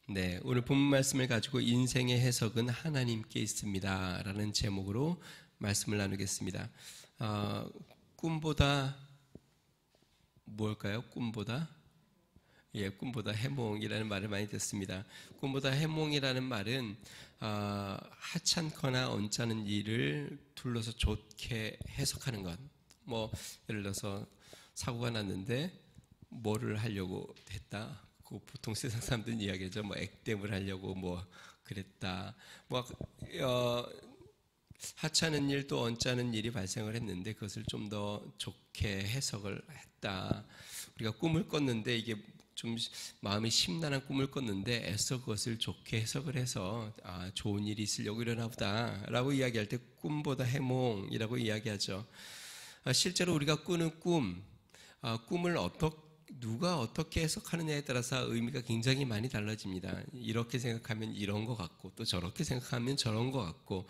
네, 오늘 본문 말씀을 가지고 인생의 해석은 하나님께 있습니다 라는 제목으로 말씀을 나누겠습니다. 꿈보다 뭘까요? 꿈보다? 예, 꿈보다 해몽이라는 말을 많이 듣습니다. 꿈보다 해몽이라는 말은 하찮거나 언짢은 일을 둘러서 좋게 해석하는 것. 뭐 예를 들어서 사고가 났는데 뭐를 하려고 했다. 그 보통 세상 사람들은 이야기하죠. 뭐 액땜을 하려고 뭐 그랬다. 뭐 하찮은 일 또 언짢은 일이 발생을 했는데 그것을 좀 더 좋게 해석을 했다. 우리가 꿈을 꿨는데 이게 좀 마음이 심란한 꿈을 꿨는데 애써 그것을 좋게 해석을 해서 좋은 일이 있으려고 일어나 보다 라고 이야기할 때 꿈보다 해몽이라고 이야기하죠. 실제로 우리가 꾸는 꿈을 누가 어떻게 해석하느냐에 따라서 의미가 굉장히 많이 달라집니다. 이렇게 생각하면 이런 것 같고 또 저렇게 생각하면 저런 것 같고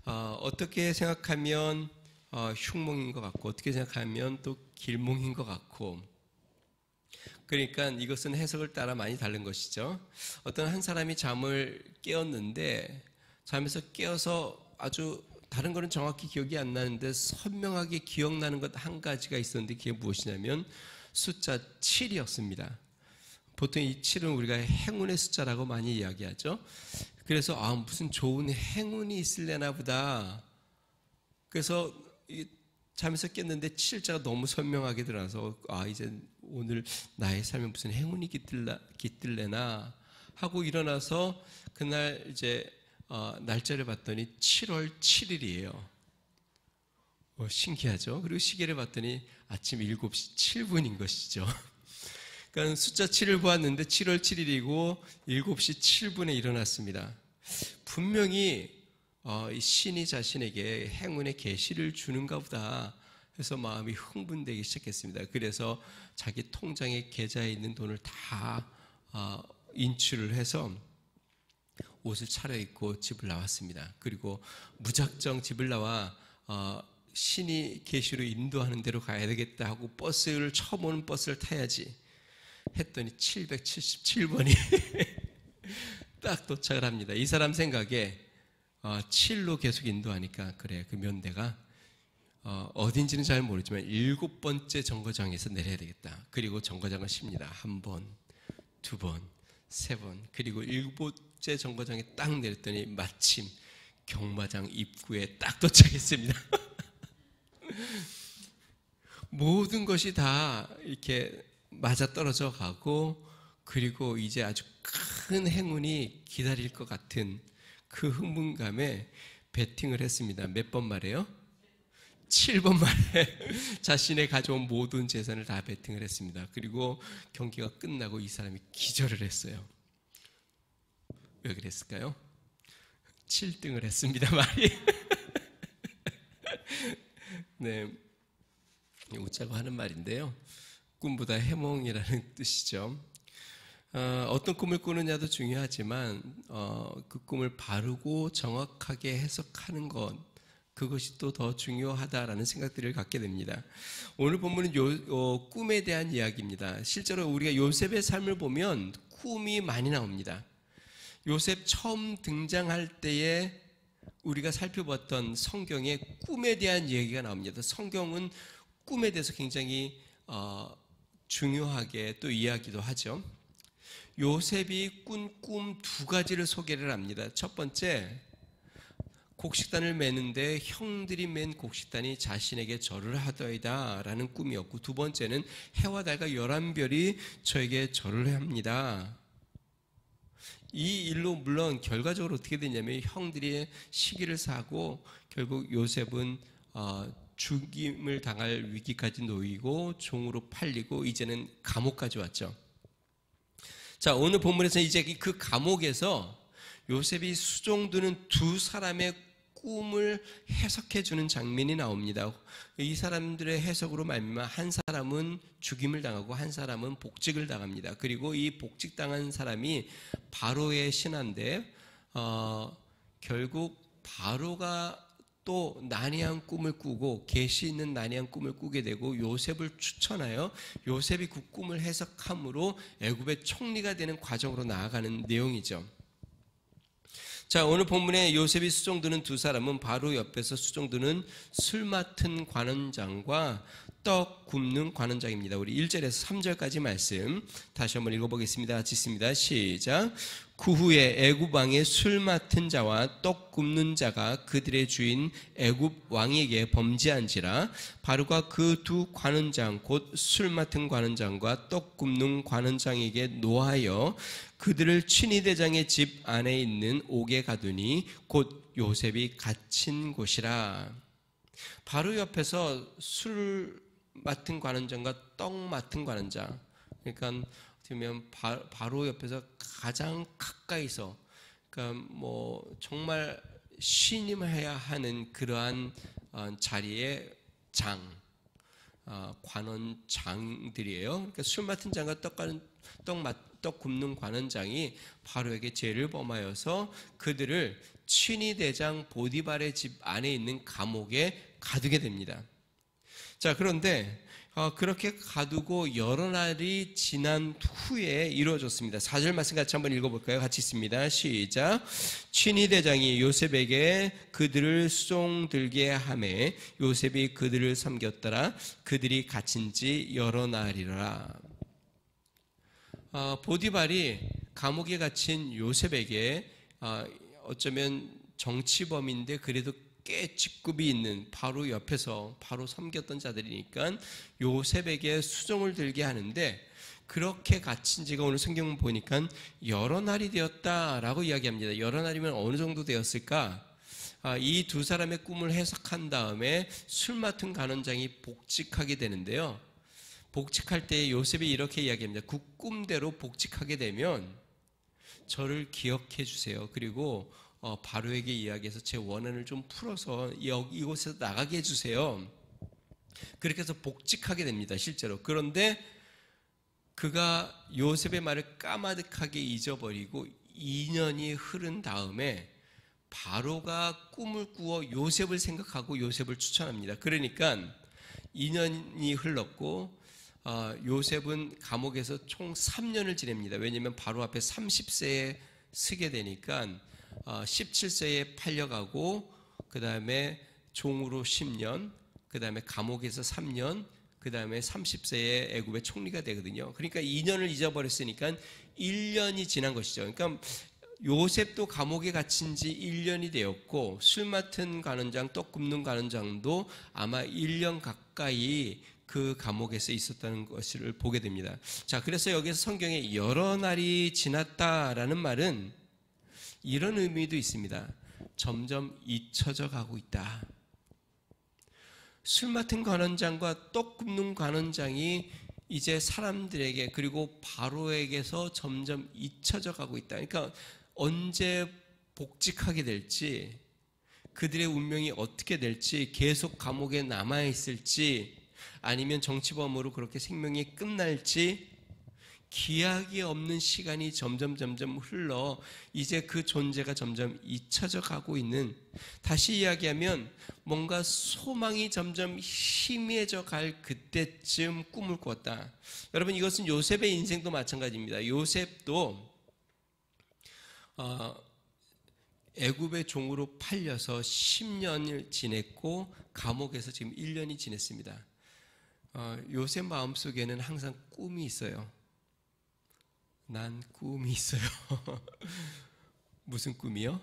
어떻게 생각하면 흉몽인 것 같고 어떻게 생각하면 또 길몽인 것 같고, 그러니까 이것은 해석을 따라 많이 다른 것이죠. 어떤 한 사람이 잠을 깨었는데 잠에서 깨어서 아주 다른 거는 정확히 기억이 안 나는데 선명하게 기억나는 것 한 가지가 있었는데 그게 무엇이냐면 숫자 7이었습니다. 보통 이 7은 우리가 행운의 숫자라고 많이 이야기하죠. 그래서 무슨 좋은 행운이 있을래나 보다. 그래서 잠에서 깼는데 7자가 너무 선명하게 드러나서 이제 오늘 나의 삶에 무슨 행운이 깃들래나 하고 일어나서 그날 이제 날짜를 봤더니 7월 7일이에요. 신기하죠? 그리고 시계를 봤더니 아침 7시 7분인 것이죠. 그러니까 숫자 7을 보았는데 7월 7일이고 7시 7분에 일어났습니다. 분명히 신이 자신에게 행운의 계시를 주는가 보다 해서 마음이 흥분되기 시작했습니다. 그래서 자기 통장에 계좌에 있는 돈을 다 인출을 해서 옷을 차려입고 집을 나왔습니다. 그리고 무작정 집을 나와 신이 계시로 인도하는 대로 가야 되겠다 하고 처음 오는 버스를 타야지 했더니 777번이 딱 도착을 합니다. 이 사람 생각에 7로 계속 인도하니까 그래, 그 면대가 어딘지는 잘 모르지만 7번째 정거장에서 내려야 되겠다. 그리고 정거장을 씁니다. 1번, 2번, 3번, 그리고 7번째 정거장에 딱 내렸더니 마침 경마장 입구에 딱 도착했습니다. 모든 것이 다 이렇게 맞아떨어져 가고 그리고 이제 아주 큰 행운이 기다릴 것 같은 그 흥분감에 베팅을 했습니다. 몇 번 말이에요? 7번 말에 자신의 가져온 모든 재산을 다 베팅을 했습니다. 그리고 경기가 끝나고 이 사람이 기절을 했어요. 왜 그랬을까요? 7등을 했습니다. 말이. 네, 웃자고 하는 말인데요. 꿈보다 해몽이라는 뜻이죠. 어떤 꿈을 꾸느냐도 중요하지만 그 꿈을 바르고 정확하게 해석하는 것, 그것이 또 더 중요하다라는 생각들을 갖게 됩니다. 오늘 본문은 꿈에 대한 이야기입니다. 실제로 우리가 요셉의 삶을 보면 꿈이 많이 나옵니다. 요셉 처음 등장할 때에 우리가 살펴봤던 성경에 꿈에 대한 이야기가 나옵니다. 성경은 꿈에 대해서 굉장히 중요하게 또 이야기도 하죠. 요셉이 꾼 꿈 2가지를 소개를 합니다. 첫 번째, 곡식단을 매는데 형들이 맨 곡식단이 자신에게 절을 하더이다 라는 꿈이었고, 두 번째는 해와 달과 11별이 저에게 절을 합니다. 이 일로 물론 결과적으로 어떻게 되냐면 형들이 시기를 사고 결국 요셉은 죽임을 당할 위기까지 놓이고 종으로 팔리고 이제는 감옥까지 왔죠. 자, 오늘 본문에서 이제 그 감옥에서 요셉이 수종드는 2사람의 꿈을 해석해 주는 장면이 나옵니다. 이 사람들의 해석으로 말미암아 한 사람은 죽임을 당하고 한 사람은 복직을 당합니다. 그리고 이 복직당한 사람이 바로의 신하인데 결국 바로가 또 난해한 꿈을 꾸고 계시 있는 난해한 꿈을 꾸게 되고 요셉을 추천하여 요셉이 그 꿈을 해석함으로 애굽의 총리가 되는 과정으로 나아가는 내용이죠. 자, 오늘 본문에 요셉이 수종드는 두 사람은 바로 옆에서 수종드는 술 맡은 관원장과 떡 굽는 관원장입니다. 우리 1절에서 3절까지 말씀 다시 한번 읽어보겠습니다. 같이 읽습니다. 시작. 그 후에 애굽 왕의 술 맡은 자와 떡 굽는 자가 그들의 주인 애굽 왕에게 범죄한지라 바로가 그 두 관원장 곧 술 맡은 관원장과 떡 굽는 관원장에게 노하여 그들을 친위대장의 집 안에 있는 옥에 가두니 곧 요셉이 갇힌 곳이라. 바로 옆에서 술 맡은 관원장과 떡 맡은 관원장, 그러니까 어떻게 보면 바로 옆에서 가장 가까이서, 그러니까 뭐 정말 신임해야 하는 그러한 자리의 관원장들이에요. 그러니까 술 맡은 장과 떡 굽는 관원장이 바로에게 죄를 범하여서 그들을 친위대장 보디발의 집 안에 있는 감옥에 가두게 됩니다. 자, 그런데 그렇게 가두고 여러 날이 지난 후에 이루어졌습니다. 4절 말씀 같이 한번 읽어볼까요? 같이 있습니다. 시작. 친위대장이 요셉에게 그들을 수종들게 하매 요셉이 그들을 섬겼더라. 그들이 갇힌 지 여러 날이라. 보디발이 감옥에 갇힌 요셉에게 어쩌면 정치범인데 그래도 꽤 직급이 있는 바로 옆에서 바로 섬겼던 자들이니까 요셉에게 수종을 들게 하는데, 그렇게 갇힌 지가 오늘 성경 보니까 여러 날이 되었다라고 이야기합니다. 여러 날이면 어느 정도 되었을까? 이 두 사람의 꿈을 해석한 다음에 술 맡은 관원장이 복직하게 되는데요. 복직할 때 요셉이 이렇게 이야기합니다. 그 꿈대로 복직하게 되면 저를 기억해 주세요. 그리고 바로에게 이야기해서 제 원한을 좀 풀어서 이곳에서 나가게 해주세요. 그렇게 해서 복직하게 됩니다. 실제로. 그런데 그가 요셉의 말을 까마득하게 잊어버리고 2년이 흐른 다음에 바로가 꿈을 꾸어 요셉을 생각하고 요셉을 추천합니다. 그러니까 2년이 흘렀고 요셉은 감옥에서 총 3년을 지냅니다. 왜냐하면 바로 앞에 30세에 서게 되니까 17세에 팔려가고, 그 다음에 종으로 10년, 그 다음에 감옥에서 3년, 그 다음에 30세에 애굽의 총리가 되거든요. 그러니까 2년을 잊어버렸으니까 1년이 지난 것이죠. 그러니까 요셉도 감옥에 갇힌 지 1년이 되었고, 술 맡은 관원장, 떡 굽는 관원장도 아마 1년 가까이 그 감옥에서 있었다는 것을 보게 됩니다. 자, 그래서 여기서 성경에 여러 날이 지났다라는 말은 이런 의미도 있습니다. 점점 잊혀져 가고 있다. 술 맡은 관원장과 떡 굽는 관원장이 이제 사람들에게 그리고 바로에게서 점점 잊혀져 가고 있다. 그러니까 언제 복직하게 될지, 그들의 운명이 어떻게 될지, 계속 감옥에 남아 있을지, 아니면 정치범으로 그렇게 생명이 끝날지, 기약이 없는 시간이 점점 흘러 이제 그 존재가 점점 잊혀져 가고 있는, 다시 이야기하면 뭔가 소망이 점점 희미해져 갈 그때쯤 꿈을 꾸었다. 여러분, 이것은 요셉의 인생도 마찬가지입니다. 요셉도 애굽의 종으로 팔려서 10년을 지냈고 감옥에서 지금 1년이 지냈습니다. 요셉 마음속에는 항상 꿈이 있어요. 난 꿈이 있어요. 무슨 꿈이요?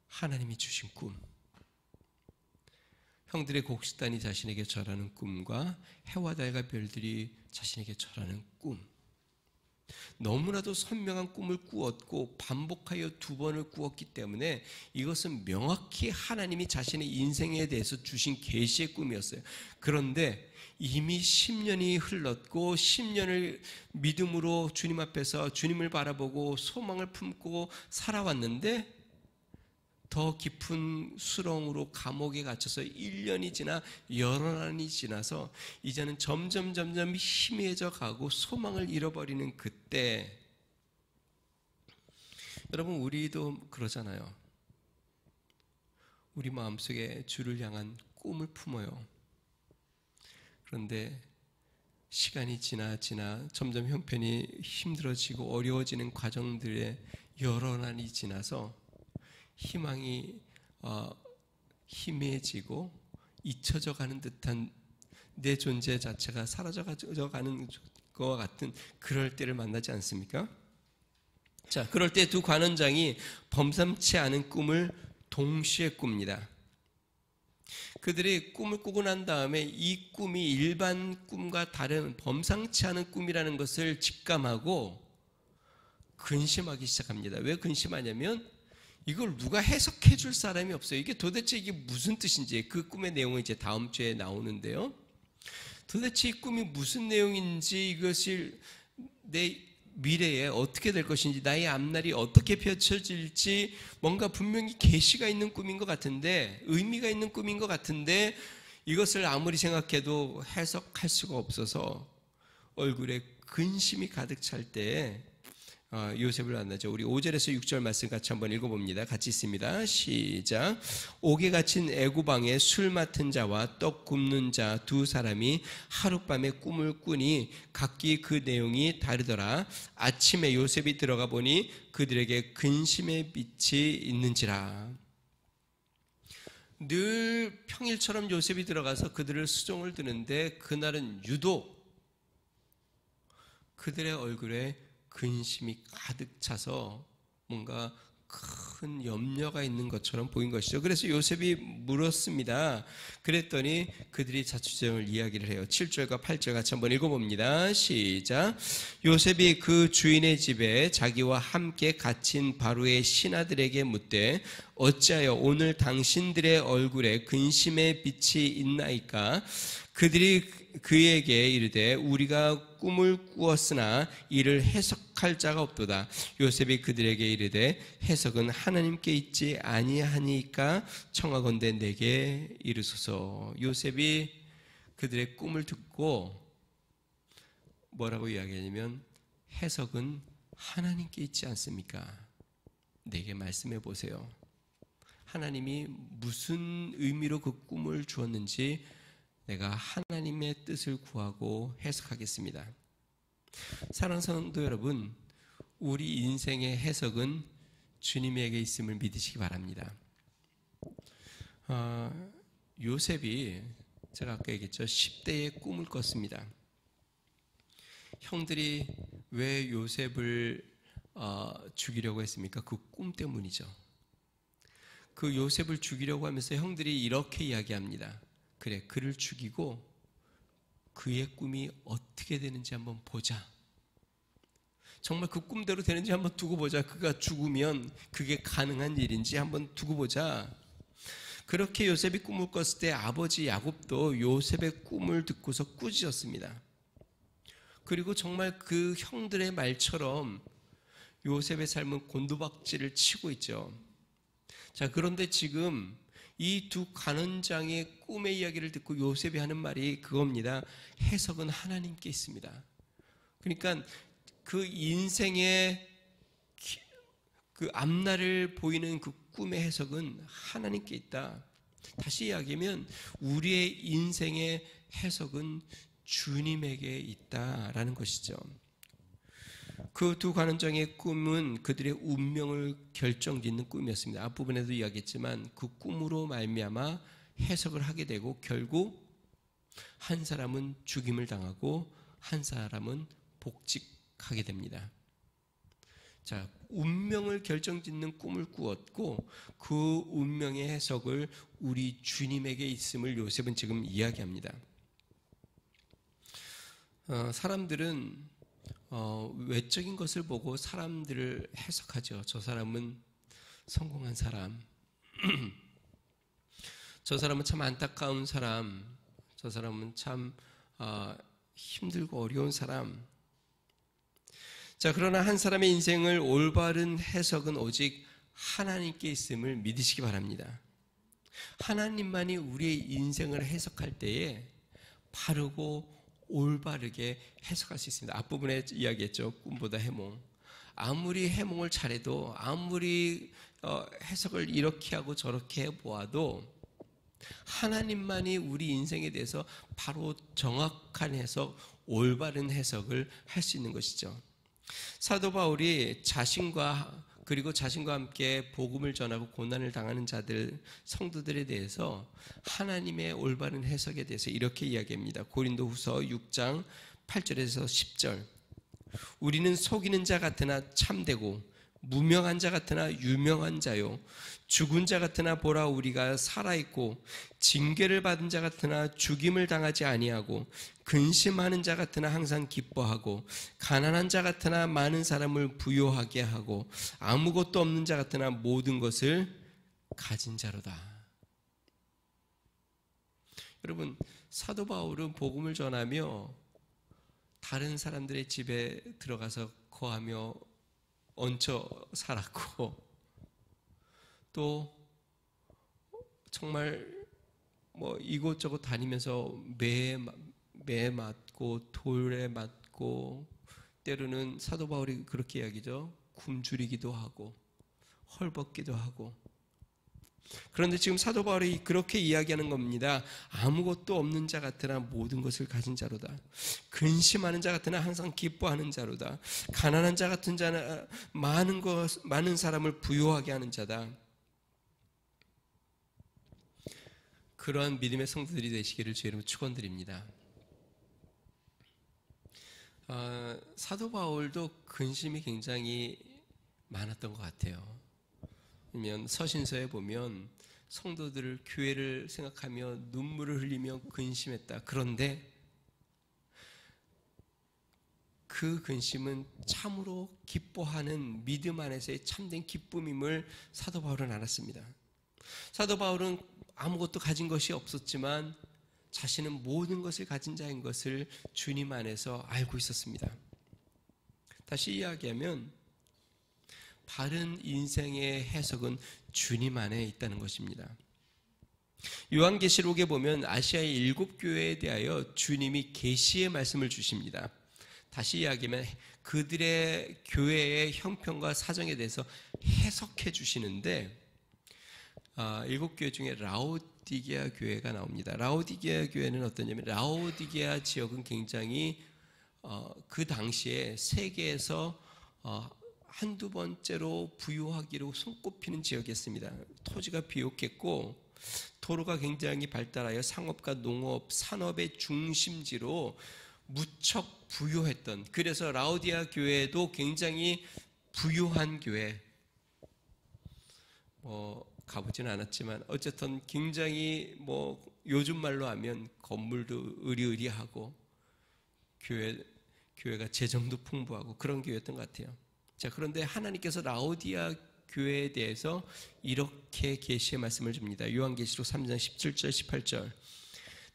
하나님이 주신 꿈. 형들의 곡식단이 자신에게 절하는 꿈과 해와 달과 별들이 자신에게 절하는 꿈. 너무나도 선명한 꿈을 꾸었고 반복하여 2번을 꾸었기 때문에 이것은 명확히 하나님이 자신의 인생에 대해서 주신 계시의 꿈이었어요. 그런데 이미 10년이 흘렀고 10년을 믿음으로 주님 앞에서 주님을 바라보고 소망을 품고 살아왔는데 더 깊은 수렁으로 감옥에 갇혀서 1년이 지나 여러 날이 지나서 이제는 점점 희미해져 가고 소망을 잃어버리는 그때, 여러분 우리도 그러잖아요. 우리 마음속에 주를 향한 꿈을 품어요. 그런데 시간이 지나 점점 형편이 힘들어지고 어려워지는 과정들의 여러 날이 지나서 희망이 희미해지고 잊혀져 가는 듯한 내 존재 자체가 사라져 가는 것과 같은 그럴 때를 만나지 않습니까? 자, 그럴 때 두 관원장이 범상치 않은 꿈을 동시에 꿉니다. 그들이 꿈을 꾸고 난 다음에 이 꿈이 일반 꿈과 다른 범상치 않은 꿈이라는 것을 직감하고 근심하기 시작합니다. 왜 근심하냐면 이걸 누가 해석해 줄 사람이 없어요. 이게 도대체 이게 무슨 뜻인지, 그 꿈의 내용은 이제 다음 주에 나오는데요. 도대체 이 꿈이 무슨 내용인지, 이것이 내 미래에 어떻게 될 것인지, 나의 앞날이 어떻게 펼쳐질지 뭔가 분명히 계시가 있는 꿈인 것 같은데, 의미가 있는 꿈인 것 같은데 이것을 아무리 생각해도 해석할 수가 없어서 얼굴에 근심이 가득 찰 때에 요셉을 만나죠. 우리 5절에서 6절 말씀 같이 한번 읽어봅니다. 같이 있습니다. 시작. 옥에 갇힌 애구방에 술 맡은 자와 떡 굽는 자 두 사람이 하룻밤에 꿈을 꾸니 각기 그 내용이 다르더라. 아침에 요셉이 들어가 보니 그들에게 근심의 빛이 있는지라. 늘 평일처럼 요셉이 들어가서 그들을 수종을 드는데 그날은 유독 그들의 얼굴에 근심이 가득 차서 뭔가 큰 염려가 있는 것처럼 보인 것이죠. 그래서 요셉이 물었습니다. 그랬더니 그들이 자취정을 이야기를 해요. 7절과 8절 같이 한번 읽어봅니다. 시작. 요셉이 그 주인의 집에 자기와 함께 갇힌 바로의 신하들에게 묻되 어찌하여 오늘 당신들의 얼굴에 근심의 빛이 있나이까? 그들이 그에게 이르되 우리가 꿈을 꾸었으나 이를 해석할 자가 없도다. 요셉이 그들에게 이르되 해석은 하나님께 있지 아니하니까 청하건대 내게 이르소서. 요셉이 그들의 꿈을 듣고 뭐라고 이야기하냐면 해석은 하나님께 있지 않습니까? 내게 말씀해 보세요. 하나님이 무슨 의미로 그 꿈을 주었는지 내가 하나님의 뜻을 구하고 해석하겠습니다. 사랑하는 성도 여러분, 우리 인생의 해석은 주님에게 있음을 믿으시기 바랍니다. 요셉이 제가 아까 얘기했죠. 10대에 꿈을 꿨습니다. 형들이 왜 요셉을 죽이려고 했습니까? 그 꿈 때문이죠. 그 요셉을 죽이려고 하면서 형들이 이렇게 이야기합니다. 그래, 그를 죽이고 그의 꿈이 어떻게 되는지 한번 보자. 정말 그 꿈대로 되는지 한번 두고 보자. 그가 죽으면 그게 가능한 일인지 한번 두고 보자. 그렇게 요셉이 꿈을 꿨을 때 아버지 야곱도 요셉의 꿈을 듣고서 꾸짖었습니다. 그리고 정말 그 형들의 말처럼 요셉의 삶은 곤두박질을 치고 있죠. 자, 그런데 지금 이 두 간원장의 꿈의 이야기를 듣고 요셉이 하는 말이 그겁니다. 해석은 하나님께 있습니다. 그러니까 그 인생의 그 앞날을 보이는 그 꿈의 해석은 하나님께 있다. 다시 이야기하면 우리의 인생의 해석은 주님에게 있다라는 것이죠. 그 두 관원장의 꿈은 그들의 운명을 결정짓는 꿈이었습니다. 앞부분에도 이야기했지만 그 꿈으로 말미암아 해석을 하게 되고 결국 한 사람은 죽임을 당하고 한 사람은 복직하게 됩니다. 자, 운명을 결정짓는 꿈을 꾸었고 그 운명의 해석을 우리 주님에게 있음을 요셉은 지금 이야기합니다. 사람들은 외적인 것을 보고 사람들을 해석하죠. 저 사람은 성공한 사람, 저 사람은 참 안타까운 사람, 저 사람은 참 힘들고 어려운 사람. 자, 그러나 한 사람의 인생을 올바른 해석은 오직 하나님께 있음을 믿으시기 바랍니다. 하나님만이 우리의 인생을 해석할 때에 바르고 올바르게 해석할 수 있습니다. 앞부분에 이야기했죠. 꿈보다 해몽. 아무리 해몽을 잘해도 아무리 해석을 이렇게 하고 저렇게 해보아도 하나님만이 우리 인생에 대해서 바로 정확한 해석, 올바른 해석을 할 수 있는 것이죠. 사도 바울이 그리고 자신과 함께 복음을 전하고 고난을 당하는 자들, 성도들에 대해서 하나님의 올바른 해석에 대해서 이렇게 이야기합니다. 고린도후서 6장 8절에서 10절. 우리는 속이는 자 같으나 참되고 무명한 자 같으나 유명한 자요, 죽은 자 같으나 보라 우리가 살아있고, 징계를 받은 자 같으나 죽임을 당하지 아니하고, 근심하는 자 같으나 항상 기뻐하고, 가난한 자 같으나 많은 사람을 부요하게 하고, 아무것도 없는 자 같으나 모든 것을 가진 자로다. 여러분, 사도 바울은 복음을 전하며 다른 사람들의 집에 들어가서 거하며 얹혀 살았고, 또 정말 이곳저곳 다니면서 매에 맞고 돌에 맞고, 때로는 사도 바울이 그렇게 이야기죠. 굶주리기도 하고 헐벗기도 하고. 그런데 지금 사도 바울이 그렇게 이야기하는 겁니다. 아무것도 없는 자 같으나 모든 것을 가진 자로다. 근심하는 자 같으나 항상 기뻐하는 자로다. 가난한 자 같은 자는 많은 사람을 부요하게 하는 자다. 그러한 믿음의 성도들이 되시기를 주의 이름으로 축원드립니다. 사도 바울도 근심이 굉장히 많았던 것 같아요. 그러면 서신서에 보면 성도들을, 교회를 생각하며 눈물을 흘리며 근심했다. 그런데 그 근심은 참으로 기뻐하는 믿음 안에서의 참된 기쁨임을 사도 바울은 알았습니다. 사도 바울은 아무것도 가진 것이 없었지만 자신은 모든 것을 가진 자인 것을 주님 안에서 알고 있었습니다. 다시 이야기하면 바른 인생의 해석은 주님 안에 있다는 것입니다. 요한계시록에 보면 아시아의 7교회에 대하여 주님이 계시의 말씀을 주십니다. 다시 이야기하면 그들의 교회의 형편과 사정에 대해서 해석해 주시는데, 7교회 중에 라오디게아 교회가 나옵니다. 라오디게아 교회는 어떠냐면, 라오디게아 지역은 굉장히 그 당시에 세계에서 한두 번째로 부유하기로 손꼽히는 지역이었습니다. 토지가 비옥했고 도로가 굉장히 발달하여 상업과 농업, 산업의 중심지로 무척 부유했던, 그래서 라오디게아 교회도 굉장히 부유한 교회, 가보지는 않았지만 어쨌든 굉장히 요즘 말로 하면 건물도 으리으리하고 교회가 재정도 풍부하고 그런 교회였던 것 같아요. 자, 그런데 하나님께서 라오디게아 교회에 대해서 이렇게 계시의 말씀을 줍니다. 요한계시록 3장 17절 18절.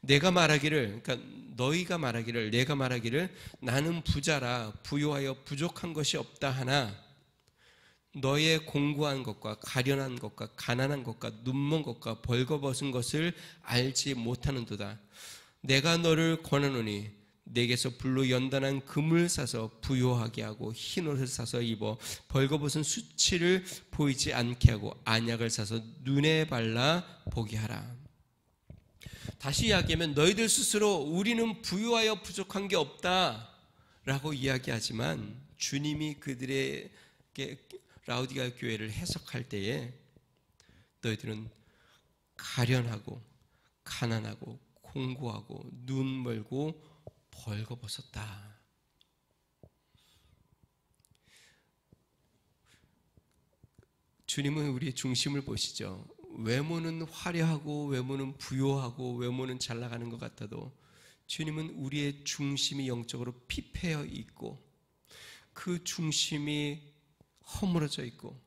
내가 말하기를, 그러니까 너희가 말하기를, 내가 말하기를 나는 부자라 부요하여 부족한 것이 없다 하나 너의 공고한 것과 가련한 것과 가난한 것과 눈먼 것과 벌거벗은 것을 알지 못하는도다. 내가 너를 권하노니 내게서 불로 연단한 금을 사서 부요하게 하고 흰옷을 사서 입어 벌거벗은 수치를 보이지 않게 하고 안약을 사서 눈에 발라 보게 하라. 다시 이야기하면 너희들 스스로 우리는 부유하여 부족한 게 없다 라고 이야기하지만 주님이 그들에게 라오디게아 교회를 해석할 때에 너희들은 가련하고 가난하고 공고하고 눈 멀고 벌거벗었다. 주님은 우리의 중심을 보시죠. 외모는 화려하고 외모는 부요하고 외모는 잘 나가는 것 같아도 주님은 우리의 중심이 영적으로 피폐해 있고 그 중심이 허물어져 있고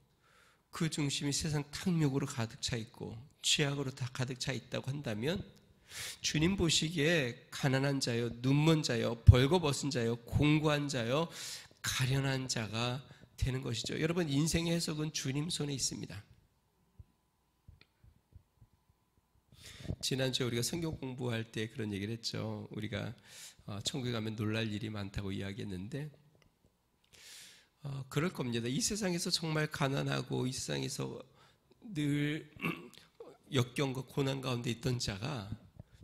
그 중심이 세상 탕욕으로 가득 차 있고 죄악으로 다 가득 차 있다고 한다면 주님 보시기에 가난한 자요, 눈먼 자요, 벌거벗은 자요, 공고한 자요, 가련한 자가 되는 것이죠. 여러분, 인생의 해석은 주님 손에 있습니다. 지난주에 우리가 성경 공부할 때 그런 얘기를 했죠. 우리가 천국에 가면 놀랄 일이 많다고 이야기했는데 그럴 겁니다. 이 세상에서 정말 가난하고 이 세상에서 늘 역경과 고난 가운데 있던 자가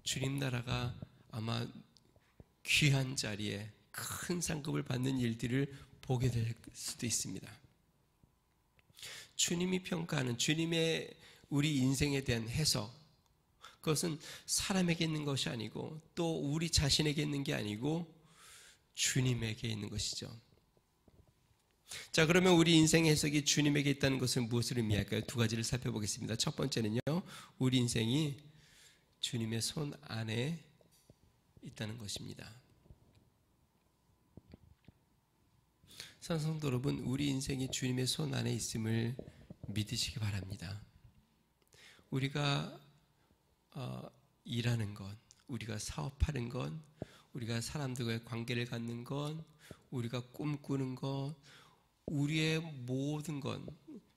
주님 나라가 아마 귀한 자리에 큰 상급을 받는 일들을 보게 될 수도 있습니다. 주님이 평가하는 주님의 우리 인생에 대한 해석, 그것은 사람에게 있는 것이 아니고 또 우리 자신에게 있는 게 아니고 주님에게 있는 것이죠. 자, 그러면 우리 인생의 해석이 주님에게 있다는 것은 무엇을 의미할까요? 두 가지를 살펴보겠습니다. 첫 번째는요, 우리 인생이 주님의 손 안에 있다는 것입니다. 사랑하는 성도 여러분, 우리 인생이 주님의 손 안에 있음을 믿으시기 바랍니다. 우리가 일하는 것, 우리가 사업하는 것, 우리가 사람들과의 관계를 갖는 것, 우리가 꿈꾸는 것, 우리의 모든 것,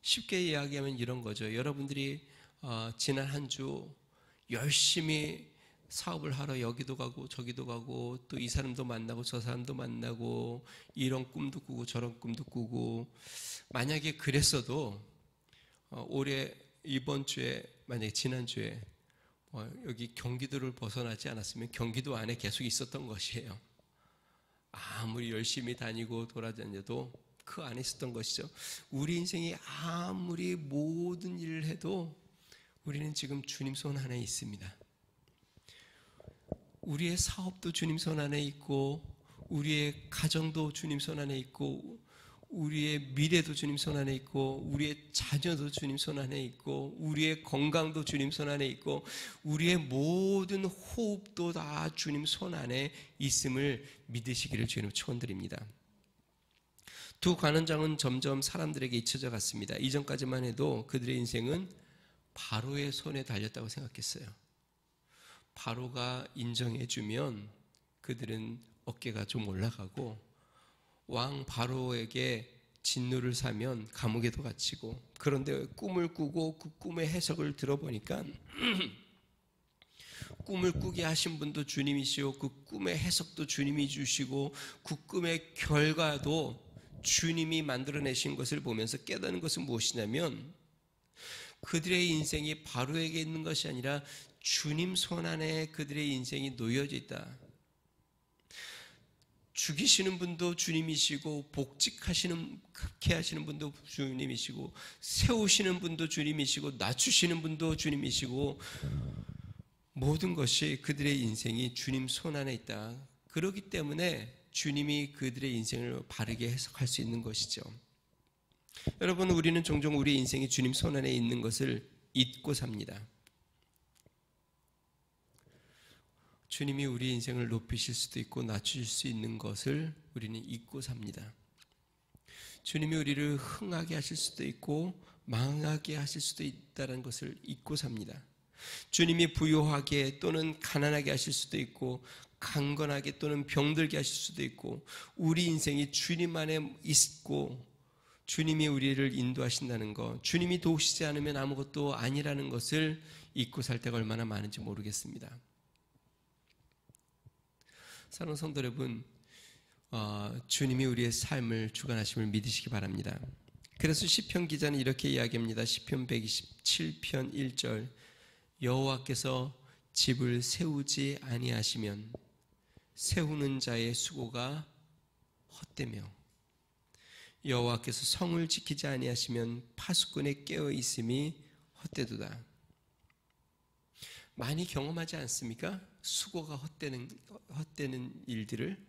쉽게 이야기하면 이런 거죠. 여러분들이 지난 한 주 열심히 사업을 하러 여기도 가고 저기도 가고 또 이 사람도 만나고 저 사람도 만나고 이런 꿈도 꾸고 저런 꿈도 꾸고, 만약에 그랬어도 올해 이번 주에 만약에 지난주에 여기 경기도를 벗어나지 않았으면 경기도 안에 계속 있었던 것이에요. 아무리 열심히 다니고 돌아다녀도 그 안에 있었던 것이죠. 우리 인생이 아무리 모든 일을 해도 우리는 지금 주님 손 안에 있습니다. 우리의 사업도 주님 손 안에 있고, 우리의 가정도 주님 손 안에 있고, 우리의 미래도 주님 손 안에 있고, 우리의 자녀도 주님 손 안에 있고, 우리의 건강도 주님 손 안에 있고, 우리의 모든 호흡도 다 주님 손 안에 있음을 믿으시기를 주님 축원드립니다. 두 관원장은 점점 사람들에게 잊혀져 갔습니다. 이전까지만 해도 그들의 인생은 바로의 손에 달렸다고 생각했어요. 바로가 인정해주면 그들은 어깨가 좀 올라가고, 왕 바로에게 진노를 사면 감옥에도 갇히고, 그런데 꿈을 꾸고 그 꿈의 해석을 들어보니까 꿈을 꾸게 하신 분도 주님이시고 그 꿈의 해석도 주님이 주시고 그 꿈의 결과도 주님이 만들어내신 것을 보면서 깨닫는 것은 무엇이냐면, 그들의 인생이 바로에게 있는 것이 아니라 주님 손 안에 그들의 인생이 놓여져 있다. 죽이시는 분도 주님이시고, 복직하게 하시는 분도 주님이시고, 세우시는 분도 주님이시고, 낮추시는 분도 주님이시고, 모든 것이 그들의 인생이 주님 손 안에 있다. 그렇기 때문에 주님이 그들의 인생을 바르게 해석할 수 있는 것이죠. 여러분, 우리는 종종 우리 인생이 주님 손 안에 있는 것을 잊고 삽니다. 주님이 우리 인생을 높이실 수도 있고 낮추실 수 있는 것을 우리는 잊고 삽니다. 주님이 우리를 흥하게 하실 수도 있고 망하게 하실 수도 있다는 것을 잊고 삽니다. 주님이 부유하게 또는 가난하게 하실 수도 있고, 강건하게 또는 병들게 하실 수도 있고, 우리 인생이 주님 안에 있고 주님이 우리를 인도하신다는 것, 주님이 도우시지 않으면 아무것도 아니라는 것을 잊고 살 때가 얼마나 많은지 모르겠습니다. 사랑하는 성도 여러분, 주님이 우리의 삶을 주관하심을 믿으시기 바랍니다. 그래서 시편 기자는 이렇게 이야기합니다. 시편 127편 1절, 여호와께서 집을 세우지 아니하시면 세우는 자의 수고가 헛되며, 여호와께서 성을 지키지 아니하시면 파수꾼의 깨어 있음이 헛되도다. 많이 경험하지 않습니까? 수고가 헛되는 일들을.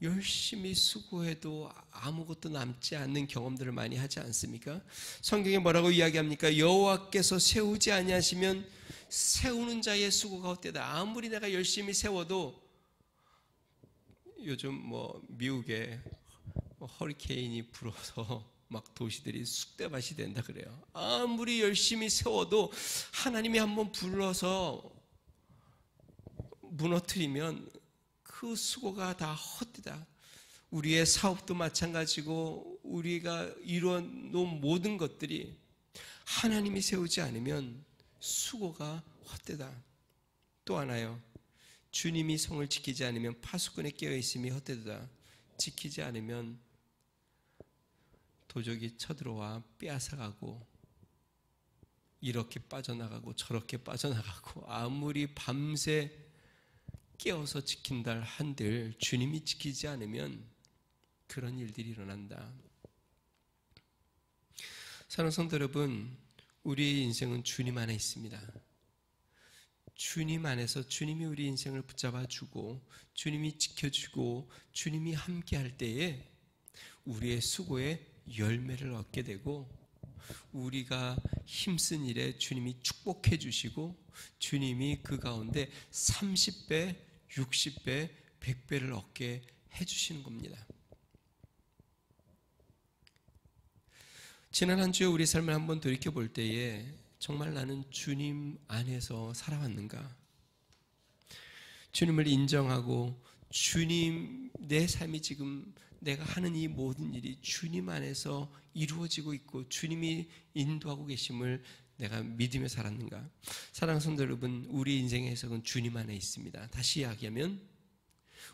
열심히 수고해도 아무것도 남지 않는 경험들을 많이 하지 않습니까? 성경에 뭐라고 이야기합니까? 여호와께서 세우지 아니하시면 세우는 자의 수고가 헛되다. 아무리 내가 열심히 세워도, 요즘 미국에 허리케인이 불어서 막 도시들이 쑥대밭이 된다 그래요. 아무리 열심히 세워도 하나님이 한번 불러서 무너뜨리면 그 수고가 다 헛되다. 우리의 사업도 마찬가지고, 우리가 이루어놓은 모든 것들이 하나님이 세우지 않으면 수고가 헛되다. 또 하나요, 주님이 성을 지키지 않으면 파수꾼에 깨어있음이 헛되다. 지키지 않으면 도적이 쳐들어와 빼앗아가고 이렇게 빠져나가고 저렇게 빠져나가고 아무리 밤새 깨어서 지킨다 한들 주님이 지키지 않으면 그런 일들이 일어난다. 사랑하는 성도 여러분, 우리의 인생은 주님 안에 있습니다. 주님 안에서 주님이 우리 인생을 붙잡아 주고 주님이 지켜주고 주님이 함께 할 때에 우리의 수고에 열매를 얻게 되고 우리가 힘쓴 일에 주님이 축복해 주시고 주님이 그 가운데 30배, 60배, 100배를 얻게 해 주시는 겁니다. 지난 한 주에 우리 삶을 한번 돌이켜볼 때에 정말 나는 주님 안에서 살아왔는가? 주님을 인정하고 주님, 내 삶이 지금 내가 하는 이 모든 일이 주님 안에서 이루어지고 있고 주님이 인도하고 계심을 내가 믿으며 살았는가? 사랑하는 성도 여러분, 우리 인생의 해석은 주님 안에 있습니다. 다시 이야기하면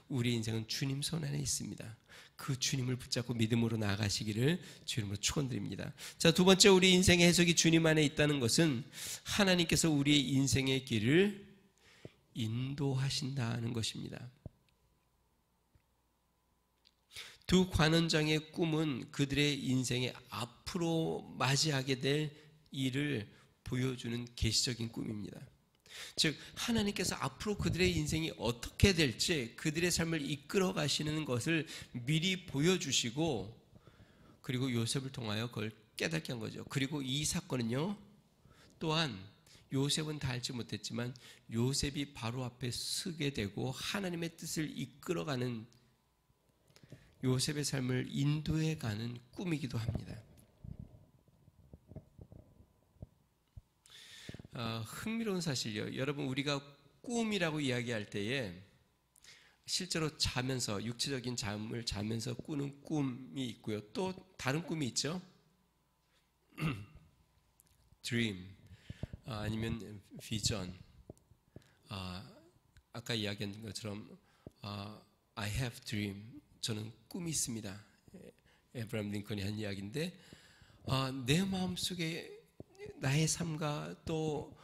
우리 인생은 주님 손 안에 있습니다. 그 주님을 붙잡고 믿음으로 나아가시기를 주님으로 축원드립니다. 자, 두 번째 우리 인생의 해석이 주님 안에 있다는 것은 하나님께서 우리의 인생의 길을 인도하신다는 것입니다. 두 관원장의 꿈은 그들의 인생의 앞으로 맞이하게 될 일을 보여주는 계시적인 꿈입니다. 즉 하나님께서 앞으로 그들의 인생이 어떻게 될지 그들의 삶을 이끌어 가시는 것을 미리 보여주시고 그리고 요셉을 통하여 그걸 깨닫게 한 거죠. 그리고 이 사건은요, 또한 요셉은 다 알지 못했지만 요셉이 바로 앞에 서게 되고 하나님의 뜻을 이끌어가는 요셉의 삶을 인도해가는 꿈이기도 합니다. 흥미로운 사실이요. 여러분, 우리가 꿈이라고 이야기할 때에 실제로 자면서 육체적인 잠을 자면서 꾸는 꿈이 있고요. 또 다른 꿈이 있죠. dream 아니면 vision. 아까 이야기한 것처럼 I have dream. 저는 꿈이 있습니다. 에브라임 링컨이 한 이야기인데 내 마음속에 나의 삶과 또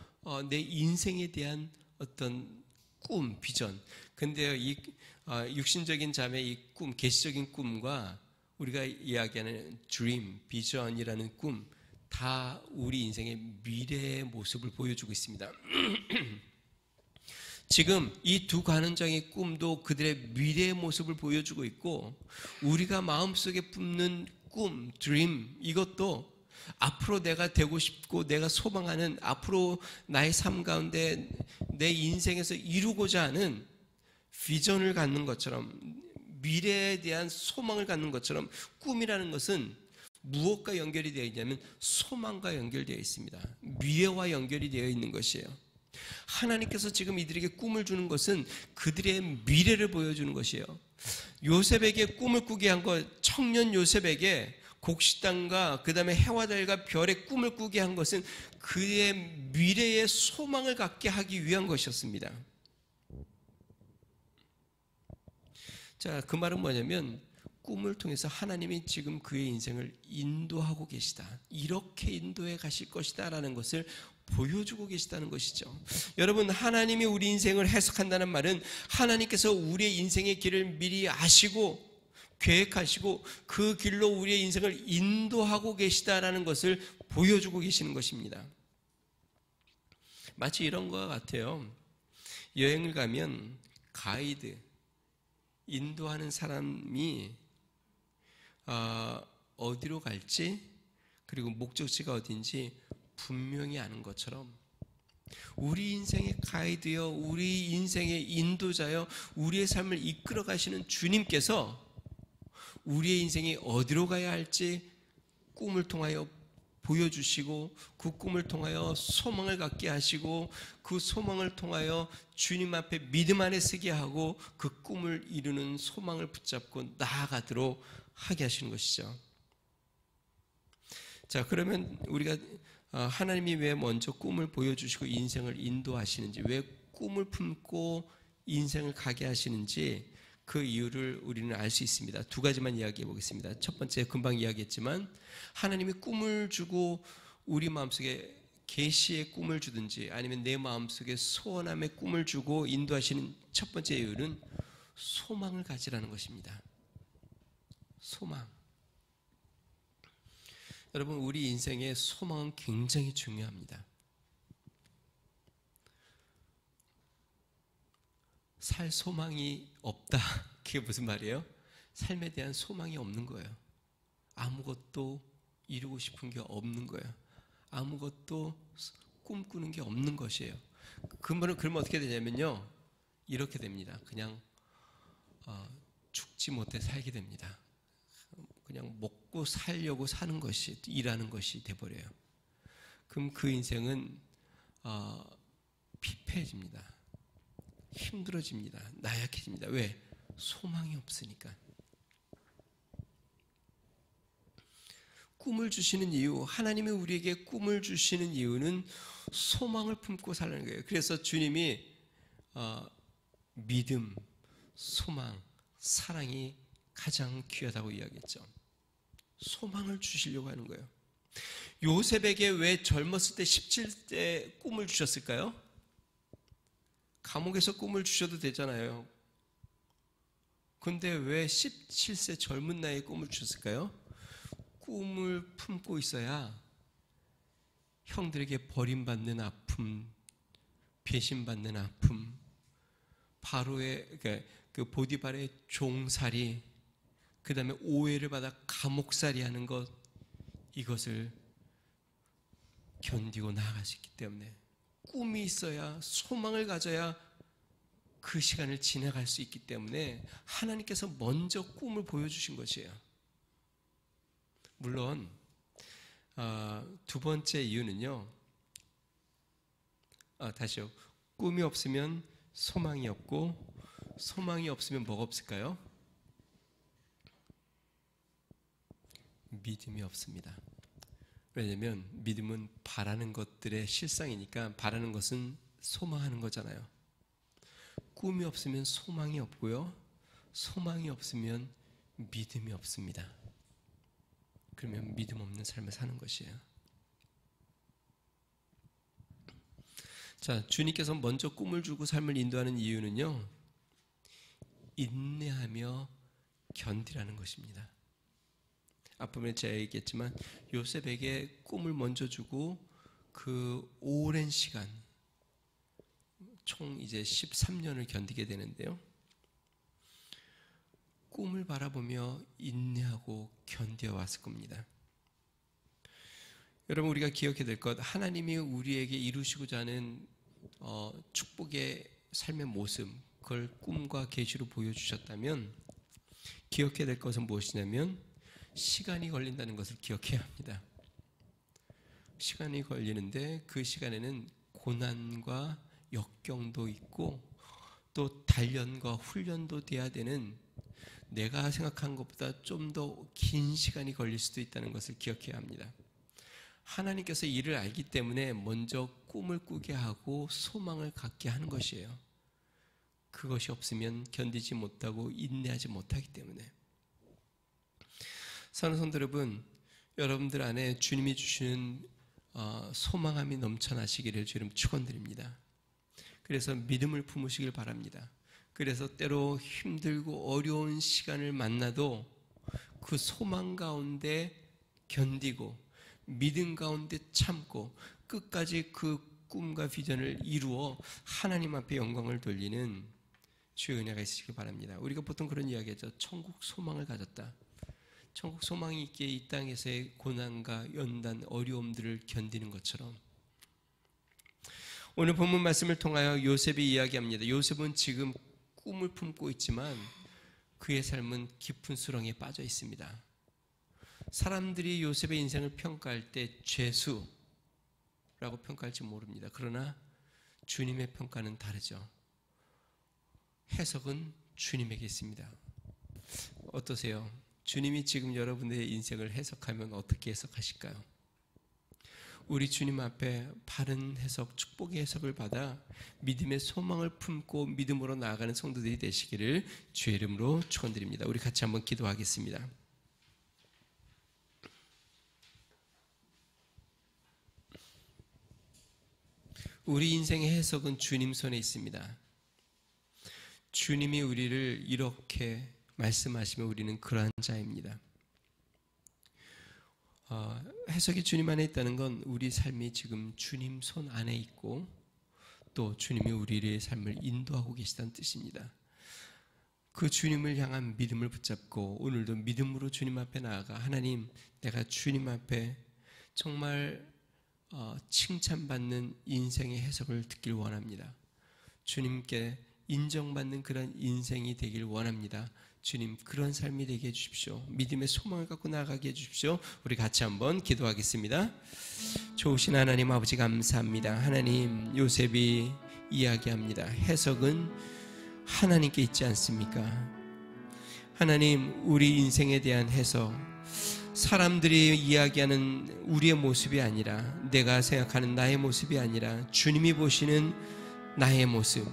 내 인생에 대한 어떤 꿈, 비전. 근데 이 육신적인 잠의 이 꿈, 계시적인 꿈과 우리가 이야기하는 dream, 비전이라는 꿈, 다 우리 인생의 미래의 모습을 보여주고 있습니다. 지금 이 두 관원장의 꿈도 그들의 미래의 모습을 보여주고 있고 우리가 마음속에 품는 꿈, dream, 이것도 앞으로 내가 되고 싶고 내가 소망하는 앞으로 나의 삶 가운데 내 인생에서 이루고자 하는 비전을 갖는 것처럼 미래에 대한 소망을 갖는 것처럼 꿈이라는 것은 무엇과 연결이 되어 있냐면 소망과 연결되어 있습니다. 미래와 연결이 되어 있는 것이에요. 하나님께서 지금 이들에게 꿈을 주는 것은 그들의 미래를 보여주는 것이에요. 요셉에게 꿈을 꾸게 한 것, 청년 요셉에게 곡식단과 그 다음에 해와 달과 별의 꿈을 꾸게 한 것은 그의 미래의 소망을 갖게 하기 위한 것이었습니다. 자, 그 말은 뭐냐면 꿈을 통해서 하나님이 지금 그의 인생을 인도하고 계시다. 이렇게 인도해 가실 것이다 라는 것을 보여주고 계시다는 것이죠. 여러분, 하나님이 우리 인생을 해석한다는 말은 하나님께서 우리의 인생의 길을 미리 아시고 계획하시고 그 길로 우리의 인생을 인도하고 계시다라는 것을 보여주고 계시는 것입니다. 마치 이런 것 같아요. 여행을 가면 가이드, 인도하는 사람이 어디로 갈지 그리고 목적지가 어딘지 분명히 아는 것처럼 우리 인생의 가이드여, 우리 인생의 인도자여, 우리의 삶을 이끌어 가시는 주님께서 우리의 인생이 어디로 가야 할지 꿈을 통하여 보여주시고 그 꿈을 통하여 소망을 갖게 하시고 그 소망을 통하여 주님 앞에 믿음 안에 서게 하고 그 꿈을 이루는 소망을 붙잡고 나아가도록 하게 하시는 것이죠. 자, 그러면 우리가 하나님이 왜 먼저 꿈을 보여주시고 인생을 인도하시는지, 왜 꿈을 품고 인생을 가게 하시는지 그 이유를 우리는 알 수 있습니다. 두 가지만 이야기해 보겠습니다. 첫 번째, 금방 이야기했지만 하나님이 꿈을 주고 우리 마음속에 계시의 꿈을 주든지 아니면 내 마음속에 소원함의 꿈을 주고 인도하시는 첫 번째 이유는 소망을 가지라는 것입니다. 소망. 여러분, 우리 인생의 소망은 굉장히 중요합니다. 살 소망이 없다. 그게 무슨 말이에요? 삶에 대한 소망이 없는 거예요. 아무것도 이루고 싶은 게 없는 거예요. 아무것도 꿈꾸는 게 없는 것이에요. 그러면 어떻게 되냐면요, 이렇게 됩니다. 그냥 죽지 못해 살게 됩니다. 그냥 먹고 살려고 사는 것이, 일하는 것이 돼버려요. 그럼 그 인생은 피폐해집니다. 힘들어집니다. 나약해집니다. 왜? 소망이 없으니까. 꿈을 주시는 이유, 하나님이 우리에게 꿈을 주시는 이유는 소망을 품고 살라는 거예요. 그래서 주님이 믿음, 소망, 사랑이 가장 귀하다고 이야기했죠. 소망을 주시려고 하는 거예요. 요셉에게 왜 젊었을 때 17세 꿈을 주셨을까요? 감옥에서 꿈을 주셔도 되잖아요. 근데 왜 17세 젊은 나이에 꿈을 주셨을까요? 꿈을 품고 있어야 형들에게 버림받는 아픔, 배신받는 아픔, 바로의 그 보디발의 종살이, 그 다음에 오해를 받아 감옥살이 하는 것, 이것을 견디고 나아갈 수 있기 때문에 꿈이 있어야, 소망을 가져야 그 시간을 지나갈 수 있기 때문에 하나님께서 먼저 꿈을 보여주신 것이에요. 물론 두 번째 이유는요, 다시요. 꿈이 없으면 소망이 없고, 소망이 없으면 뭐가 없을까요? 믿음이 없습니다. 왜냐하면 믿음은 바라는 것들의 실상이니까, 바라는 것은 소망하는 거잖아요. 꿈이 없으면 소망이 없고요, 소망이 없으면 믿음이 없습니다. 그러면 믿음 없는 삶을 사는 것이에요. 자, 주님께서 먼저 꿈을 주고 삶을 인도하는 이유는요, 인내하며 견디라는 것입니다. 앞부분에 제가 얘기했지만 요셉에게 꿈을 먼저 주고 그 오랜 시간, 총 이제 13년을 견디게 되는데요, 꿈을 바라보며 인내하고 견뎌왔을 겁니다. 여러분, 우리가 기억해야 될 것, 하나님이 우리에게 이루시고자 하는 축복의 삶의 모습, 그걸 꿈과 계시로 보여주셨다면 기억해야 될 것은 무엇이냐면 시간이 걸린다는 것을 기억해야 합니다. 시간이 걸리는데 그 시간에는 고난과 역경도 있고 또 단련과 훈련도 돼야 되는, 내가 생각한 것보다 좀 더 긴 시간이 걸릴 수도 있다는 것을 기억해야 합니다. 하나님께서 이를 알기 때문에 먼저 꿈을 꾸게 하고 소망을 갖게 하는 것이에요. 그것이 없으면 견디지 못하고 인내하지 못하기 때문에. 사랑하는 성도 여러분, 여러분들 안에 주님이 주시는 소망함이 넘쳐나시기를 주님 축원드립니다. 그래서 믿음을 품으시길 바랍니다. 그래서 때로 힘들고 어려운 시간을 만나도 그 소망 가운데 견디고 믿음 가운데 참고 끝까지 그 꿈과 비전을 이루어 하나님 앞에 영광을 돌리는 주의 은혜가 있으시길 바랍니다. 우리가 보통 그런 이야기하죠. 천국 소망을 가졌다. 천국 소망이 있기에 이 땅에서의 고난과 연단, 어려움들을 견디는 것처럼 오늘 본문 말씀을 통하여 요셉이 이야기합니다. 요셉은 지금 꿈을 품고 있지만 그의 삶은 깊은 수렁에 빠져 있습니다. 사람들이 요셉의 인생을 평가할 때 죄수라고 평가할지 모릅니다. 그러나 주님의 평가는 다르죠. 해석은 주님에게 있습니다. 어떠세요? 주님이 지금 여러분의 인생을 해석하면 어떻게 해석하실까요? 우리 주님 앞에 바른 해석, 축복의 해석을 받아 믿음의 소망을 품고 믿음으로 나아가는 성도들이 되시기를 주의 이름으로 축원드립니다. 우리 같이 한번 기도하겠습니다. 우리 인생의 해석은 주님 손에 있습니다. 주님이 우리를 이렇게 말씀하시면 우리는 그러한 자입니다. 해석이 주님 안에 있다는 건 우리 삶이 지금 주님 손 안에 있고 또 주님이 우리의 삶을 인도하고 계시다는 뜻입니다. 그 주님을 향한 믿음을 붙잡고 오늘도 믿음으로 주님 앞에 나아가 하나님, 내가 주님 앞에 정말 칭찬받는 인생의 해석을 듣길 원합니다. 주님께 인정받는 그런 인생이 되길 원합니다. 주님, 그런 삶이 되게 해주십시오. 믿음의 소망을 갖고 나아가게 해주십시오. 우리 같이 한번 기도하겠습니다. 좋으신 하나님 아버지 감사합니다. 하나님, 요셉이 이야기합니다. 해석은 하나님께 있지 않습니까? 하나님, 우리 인생에 대한 해석, 사람들이 이야기하는 우리의 모습이 아니라, 내가 생각하는 나의 모습이 아니라 주님이 보시는 나의 모습,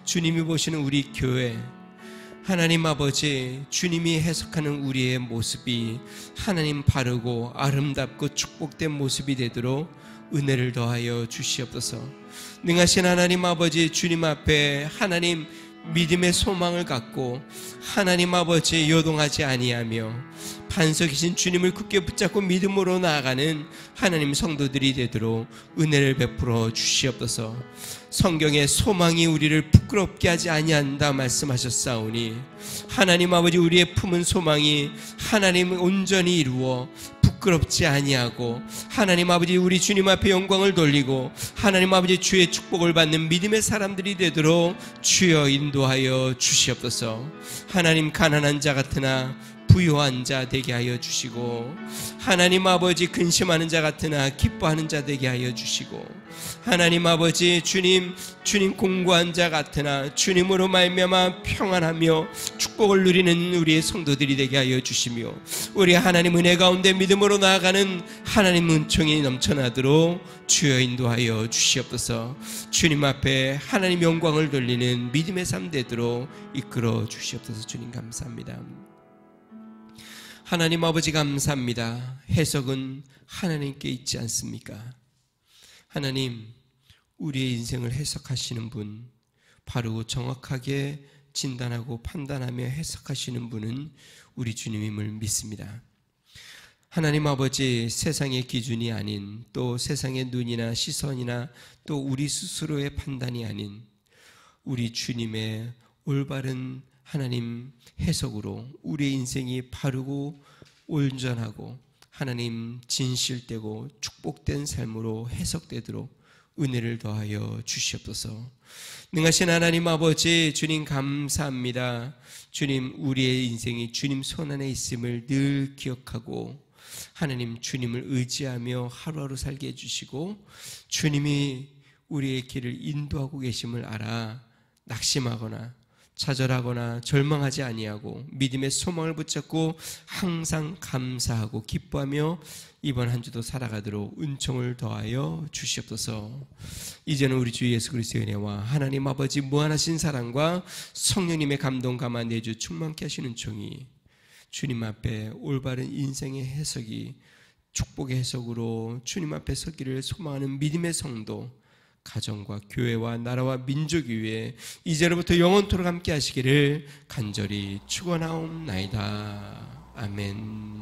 주님이 보시는 우리 교회, 하나님 아버지, 주님이 해석하는 우리의 모습이 하나님 바르고 아름답고 축복된 모습이 되도록 은혜를 더하여 주시옵소서. 능하신 하나님 아버지, 주님 앞에 하나님 믿음의 소망을 갖고 하나님 아버지 요동하지 아니하며 반석이신 주님을 굳게 붙잡고 믿음으로 나아가는 하나님 성도들이 되도록 은혜를 베풀어 주시옵소서. 성경에 소망이 우리를 부끄럽게 하지 아니한다 말씀하셨사오니 하나님 아버지, 우리의 품은 소망이 하나님을 온전히 이루어 부끄럽지 아니하고 하나님 아버지, 우리 주님 앞에 영광을 돌리고 하나님 아버지 주의 축복을 받는 믿음의 사람들이 되도록 주여 인도하여 주시옵소서. 하나님, 가난한 자 같으나 부유한 자 되게 하여 주시고 하나님 아버지, 근심하는 자 같으나 기뻐하는 자 되게 하여 주시고 하나님 아버지, 주님 공고한 자 같으나 주님으로 말미암아 평안하며 축복을 누리는 우리의 성도들이 되게 하여 주시며 우리 하나님 은혜 가운데 믿음으로 나아가는 하나님 은총이 넘쳐나도록 주여 인도하여 주시옵소서. 주님 앞에 하나님 영광을 돌리는 믿음의 삶 되도록 이끌어 주시옵소서. 주님 감사합니다. 하나님 아버지 감사합니다. 해석은 하나님께 있지 않습니까? 하나님, 우리의 인생을 해석하시는 분, 바로 정확하게 진단하고 판단하며 해석하시는 분은 우리 주님임을 믿습니다. 하나님 아버지, 세상의 기준이 아닌, 또 세상의 눈이나 시선이나 또 우리 스스로의 판단이 아닌 우리 주님의 올바른 하나님 해석으로 우리의 인생이 바르고 온전하고 하나님 진실되고 축복된 삶으로 해석되도록 은혜를 더하여 주시옵소서. 능하신 하나님 아버지, 주님 감사합니다. 주님, 우리의 인생이 주님 손 안에 있음을 늘 기억하고 하나님, 주님을 의지하며 하루하루 살게 해주시고 주님이 우리의 길을 인도하고 계심을 알아 낙심하거나 좌절하거나 절망하지 아니하고 믿음의 소망을 붙잡고 항상 감사하고 기뻐하며 이번 한 주도 살아가도록 은총을 더하여 주시옵소서. 이제는 우리 주 예수 그리스도의 은혜와 하나님 아버지 무한하신 사랑과 성령님의 감동 감화 내주 충만케 하시는 은총이 주님 앞에 올바른 인생의 해석이 축복의 해석으로 주님 앞에 서기를 소망하는 믿음의 성도, 가정과 교회와 나라와 민족 위에 이제로부터 영원토록 함께 하시기를 간절히 축원하옵나이다. 아멘.